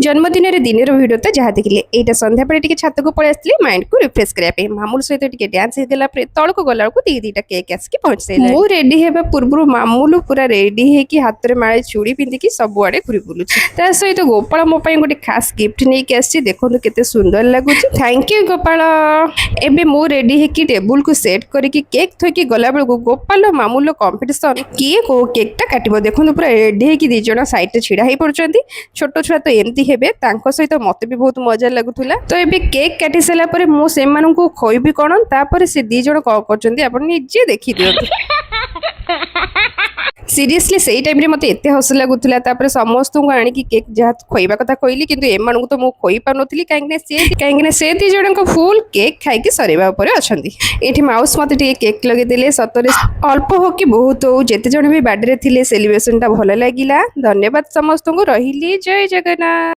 जन्मदिन दिन भिडियो तो जहाँ देखिले यहाँ संध्या टे छत को पलि आसती माइंड को रिफ्रेश करने मामूल सहित टे डांस होगा तल को गला दीटा केक आसिक पहुंच सारे मु रेडी होगा पूर्व मामूल पूरा रेडी होगी हाथ में माड़े चूड़ी पिंधिकी सबुआड़े घूरी बुलूँ सहित गोपाल मो गोटे खास गिफ्ट नहीं आसी देखो केते सुंदर लगुच थैंक यू गोपाल। एबे मु रेडी होगी टेबुल को सेट करके केक थोकी गला बेलू गोपाल मामूल कंपटीशन किए को केकटा काटो देखो पूरा रेडी होगी दीज साइड छिड़ा हो पड़ते छोट छुआ तो एमती हेबे सहित मत भी बहुत मजा लगुला। तो ये केक काटी सारा पर मुझे खोबी कौन तापर से दी जन कौन कर निजे देखी दिखती सीरियसली से टाइम रे मते एते हस लगुला समस्त को आनिकी केक जहाँ खोइबा कथा कहली कि एमानू तो मुझे खोई पार्नी कहीं से दी जन फुल केक खाई सरेबा अच्छा ये माउस मत केक लगे सतरे अल्प हो कि बहुत हो जिते जन भी बार्डे थे सेलिब्रेशन टा भल लगिला। धन्यवाद समस्त को रही जय जगन्नाथ।